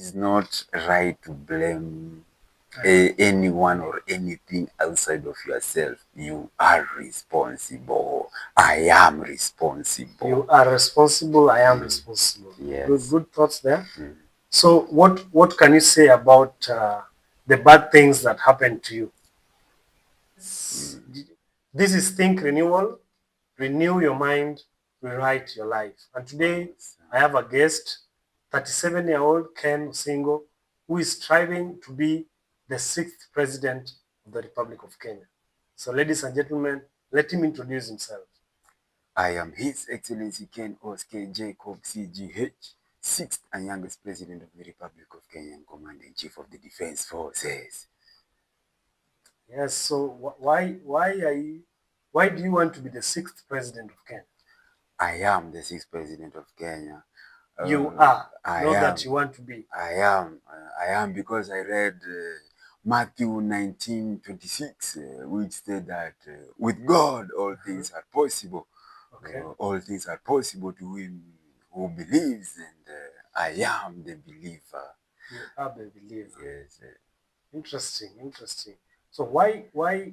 is not right to blame anyone or anything outside of yourself. You are responsible. I am responsible. You are responsible. I am responsible. Yes. Good thoughts there. So, what can you say about the bad things that happened to you? This is Think Renewal. Renew your mind, rewrite your life. And today, I have a guest, 37-year-old Ken Singo, who is striving to be the 6th president of the Republic of Kenya. So, ladies and gentlemen, let him introduce himself. I am His Excellency Ken Oske Jacob CGH, 6th and youngest President of the Republic of Kenya and Commander-in-Chief of the Defense Forces. Yes, so why do you want to be the 6th president of Kenya? I am the 6th President of Kenya. You are, I not am. that you want to be. I am because I read Matthew 19:26, which said that with God all things are possible. Okay. All things are possible to him who believes, and I am the believer. You are the believer. Yes. Interesting. So why I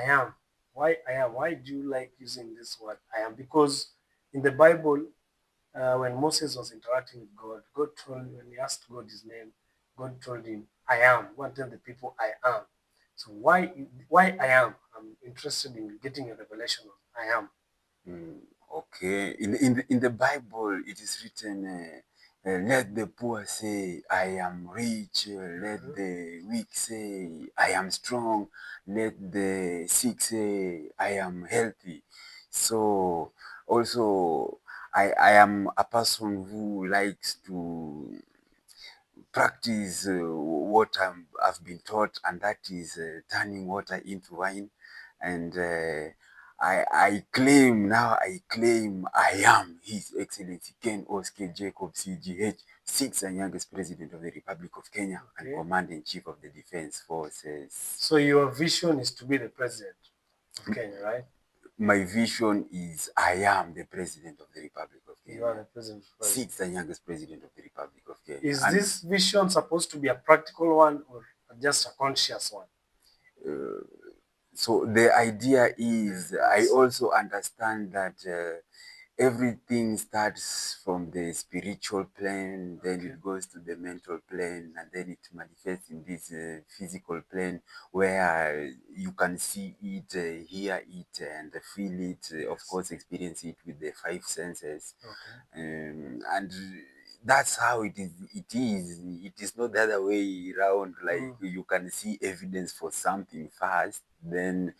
am? Why I am? Why do you like using this word I am? Because in the Bible, when Moses was interacting with God, God told him, when he asked God his name, God told him, I am. Go and tell the people I am. So why I am? I'm interested in getting a revelation of I am. Okay. In the Bible, it is written, let the poor say, I am rich. Let the weak say, I am strong. Let the sick say, I am healthy. So also, I am a person who likes to practice what I've been taught, and that is turning water into wine. And I claim I am His Excellency Ken Oske Jacob CGH, 6th and youngest President of the Republic of Kenya, Okay. and Commander-in-Chief of the Defense Forces. So your vision is to be the president of Kenya, right? My vision is I am the President of the Republic of Kenya. You are the president. 6th and youngest President of the Republic of Kenya. Is this vision supposed to be a practical one or just a conscious one? So the idea is, I also understand that everything starts from the spiritual plane, then it goes to the mental plane, and then it manifests in this physical plane where you can see it, hear it, and feel it, of course, experience it with the 5 senses. And that's how it is. It is not the other way around. Like you can see evidence for something first, then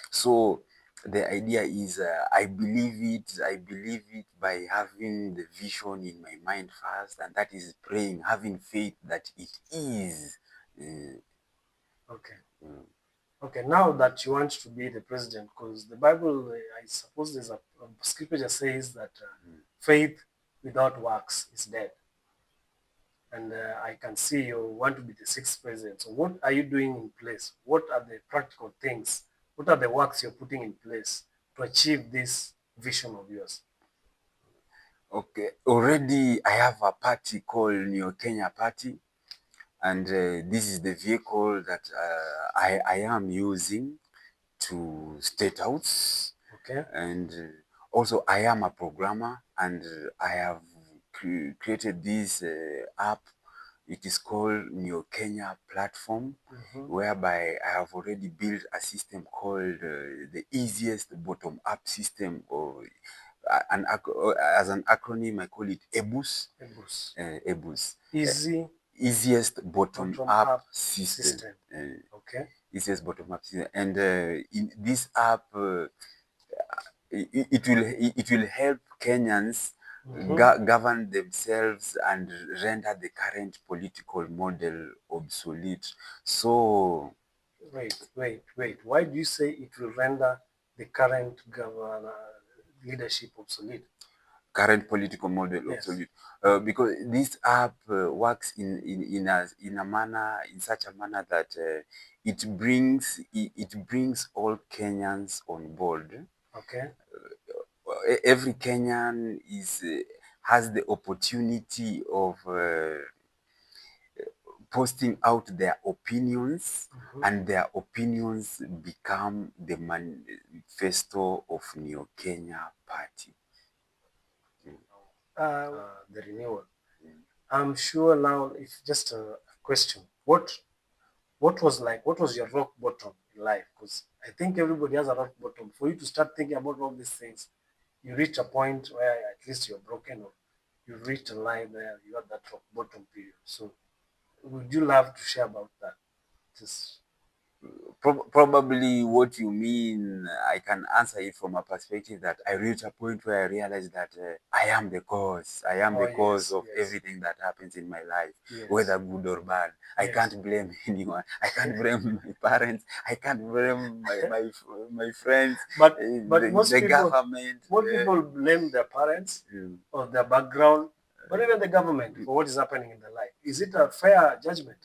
so the idea is I believe it by having the vision in my mind first, and that is praying, having faith that it is. Okay. Okay, now that you want to be the president, because the Bible, I suppose there's a scripture that says that faith without works is dead. And I can see you want to be the 6th president. So what are you doing in place? What are the practical things? What are the works you're putting in place to achieve this vision of yours? Okay, already I have a party called Neo Kenya Party, and this is the vehicle that I am using to state outs. Okay. And also I am a programmer, and I have created this app. It is called Neo Kenya Platform, whereby I have already built a system called the easiest bottom-up system, or as an acronym, I call it EBUS. EBUS. Easiest bottom-up system. Okay. Easiest bottom-up system. And in this app, it will help Kenyans govern themselves and render the current political model obsolete. So wait. Why do you say it will render the current leadership obsolete? Current political model obsolete. Because this app works in such a manner that it brings all Kenyans on board. Okay. Every Kenyan is has the opportunity of posting out their opinions, and their opinions become the manifesto of Neo Kenya Party. The renewal. I'm sure now, if just a question, what was your rock bottom in life? Because I think everybody has a rock bottom. For you to start thinking about all these things, you reach a point where at least you're broken, or you reach a line where you are that rock bottom period. So would you love to share about that? Just Probably what you mean, I can answer it from a perspective that I reach a point where I realize that I am the cause. I am the cause of everything that happens in my life, whether good or bad. I can't blame anyone. I can't blame my parents. I can't blame my friends, but the government. most people blame their parents or their background, or even the government for what is happening in their life. Is it a fair judgment?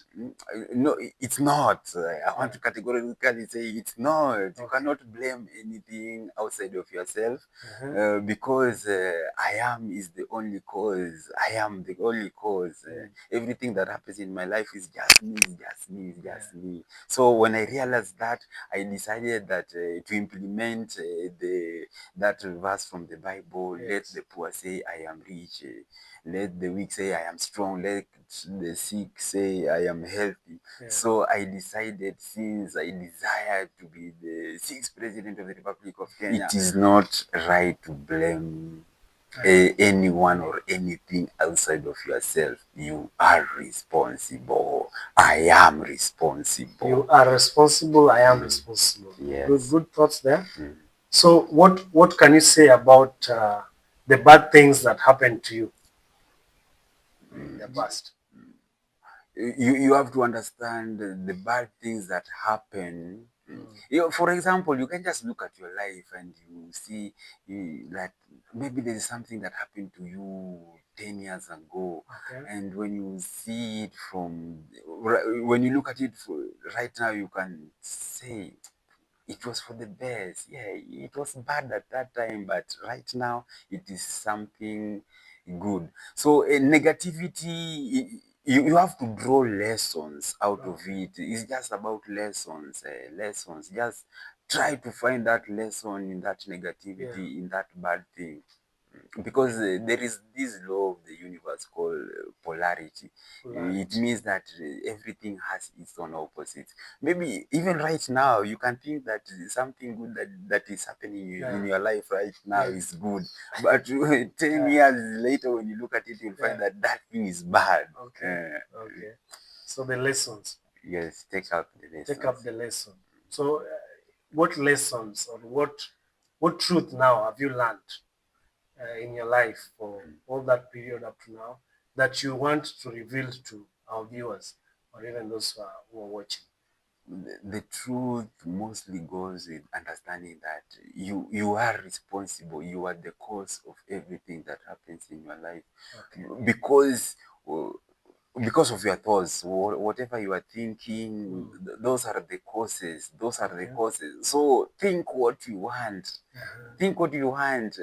No, it's not. I want to categorically say it's not. You cannot blame anything outside of yourself, because I am is the only cause. I am the only cause. Everything that happens in my life is just me, just me, just me. So when I realized that, I decided that to implement that verse from the Bible, let the poor say I am rich. Let the weak say I am strong. Let the sick say I am healthy. So I decided, since I desired to be the sixth president of the Republic of Kenya, it is not right to blame anyone or anything outside of yourself. You are responsible. I am responsible. You are responsible. I am responsible. Yes. Good thoughts there. So what can you say about the bad things that happened to you in the past? You have to understand the bad things that happen. For example, you can just look at your life and you see that maybe there is something that happened to you 10 years ago. And when you see it when you look at it right now, you can say it was for the best. Yeah, it was bad at that time, but right now it is something good. So negativity, you have to draw lessons out of it. It's just about lessons. Lessons. Just try to find that lesson in that negativity, in that bad thing. Because there is this law of the universe called polarity. It means that everything has its own opposites. Maybe even right now, you can think that something good that is happening in your life right now is good. But 10 years later, when you look at it, you'll find that that thing is bad. Okay. So the lessons. Yes, take up the lessons. Take up the lesson. So what lessons or what truth now have you learned in your life for all that period up to now that you want to reveal to our viewers or even those who are watching? The truth mostly goes with understanding that you are responsible. You are the cause of everything that happens in your life. Because of your thoughts, whatever you are thinking, those are the causes. Those are the causes. So think what you want. Think what you want.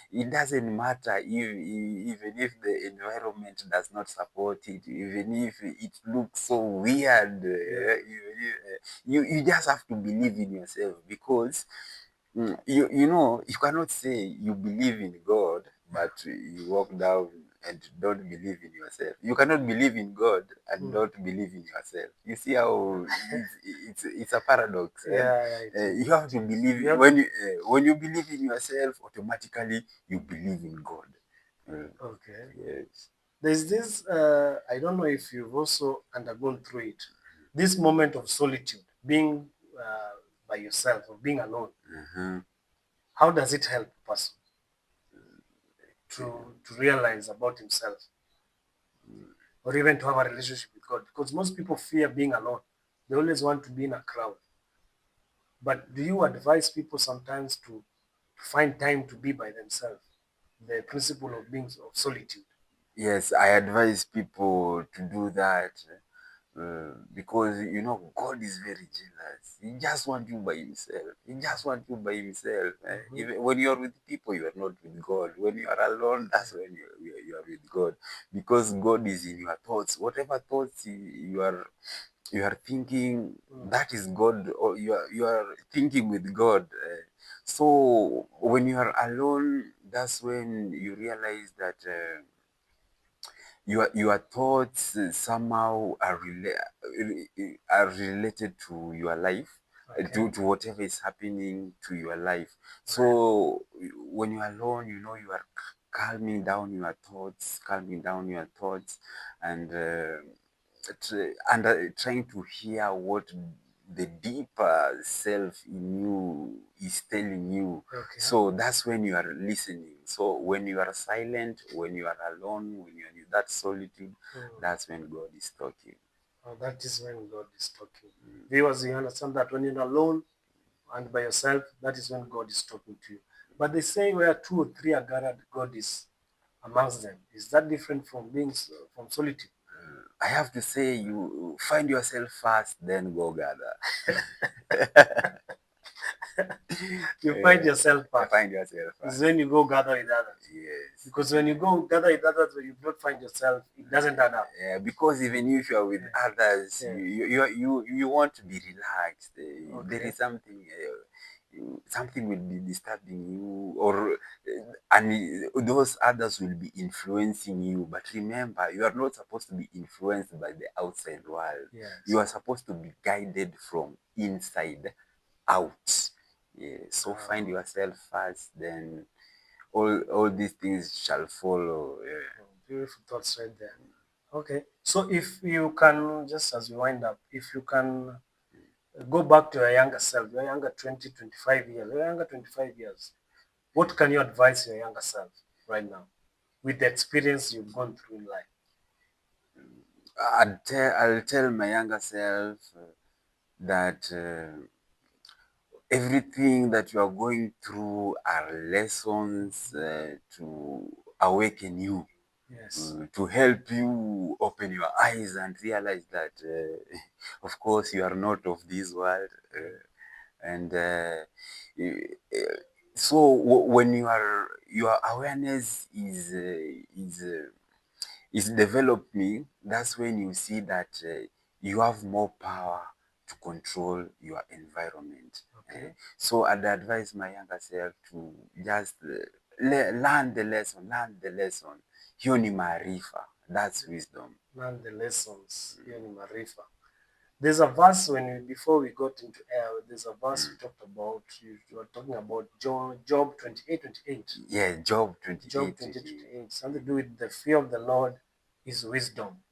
It doesn't matter even if the environment does not support it, even if it looks so weird. You just have to believe in yourself, because you cannot say you believe in God, but you walk down and don't believe in yourself. You cannot believe in God and don't believe in yourself. You see how it's a paradox. You have to believe when you believe in yourself, automatically you believe in God. Yes. There's this, I don't know if you've also undergone through it, this moment of solitude, being by yourself or being alone. How does it help a person to realize about himself or even to have a relationship with God? Because most people fear being alone. They always want to be in a crowd. But do you advise people sometimes to find time to be by themselves? The principle of being of solitude. Yes, I advise people to do that, Because you know God is very jealous. He just wants you by himself. He just wants you by himself. Even when you are with people, you are not with God. When you are alone, that's when you are with God. Because God is in your thoughts. Whatever thoughts you are thinking, that is God. Or you are thinking with God. So when you are alone, that's when you realize that. Your thoughts somehow are related to your life, to whatever is happening to your life. So when you are alone, you know you are calming down your thoughts, and trying to hear what the deeper self in you is telling you. So that's when you are listening. So when you are silent, when you are alone, when you are in that solitude, that's when God is talking. Oh, that is when God is talking. Viewers, you understand that when you're alone and by yourself, that is when God is talking to you. But they say where two or three are gathered, God is amongst them. Is that different from being from solitude? I have to say, you find yourself first, then go gather. You find yourself first. Find yourself first. Is when you go gather with others. Yes. Because when you go gather with others, when you don't find yourself, it doesn't add up. Yeah, because even if you are with others, you want to be relaxed. There is something. Something will be disturbing you, or and those others will be influencing you. But remember, you are not supposed to be influenced by the outside world. You are supposed to be guided from inside out. Yeah. So find yourself first, then all these things shall follow. Yeah. Beautiful thoughts right there. Okay, so if you can, just as we wind up, if you can go back to your younger self, your younger 20, 25 years, your younger 25 years, what can you advise your younger self right now with the experience you've gone through in life? I'll tell my younger self that everything that you are going through are lessons to awaken you, to help you open your eyes and realize that, of course, you are not of this world. And so when your awareness is developing, that's when you see that you have more power to control your environment. So I'd advise my younger self to just learn the lesson. Hiyo ni maarifa. That's wisdom. Learn the lessons. Hiyo ni maarifa. There's a verse before we got into air, there's a verse we talked about, you were talking about Job 28:28. Yeah, Job 28. Job 28:28. Something to do with the fear of the Lord is wisdom,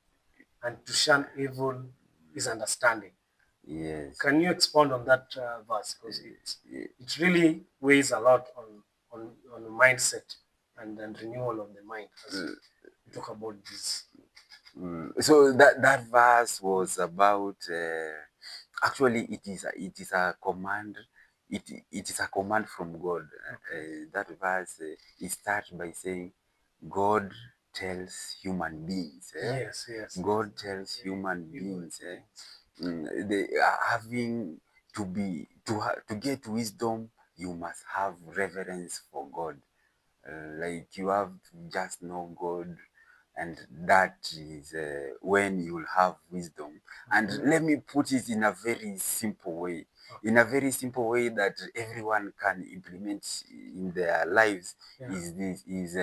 and to shun evil is understanding. Yes. Can you expound on that verse? Because it really weighs a lot on the mindset and renewal of the mind as we talk about this. So that verse was about actually it is a command. It is a command from God. That verse it starts by saying, God tells human beings. God tells human beings. They are having to get wisdom. You must have reverence for God. Like you have to just know God, and that is when you'll have wisdom. And let me put it in a very simple way, that everyone can implement in their lives. Is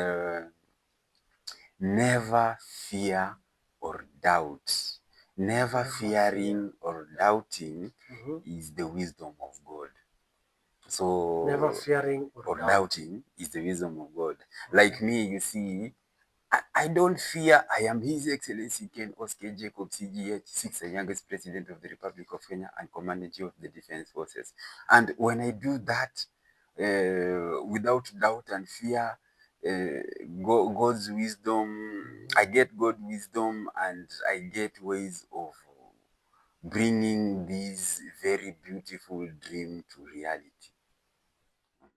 never fear or doubt. Never fearing or doubting is the wisdom of God. So never fearing or doubting is the wisdom of God. Like me, you see, I don't fear. I am His Excellency Ken Oscar Jacob CGH, the youngest president of the Republic of Kenya and Commander-in-Chief of the Defense Forces. And when I do that, without doubt and fear, God's wisdom, I get God's wisdom, and I get ways of bringing this very beautiful dream to reality.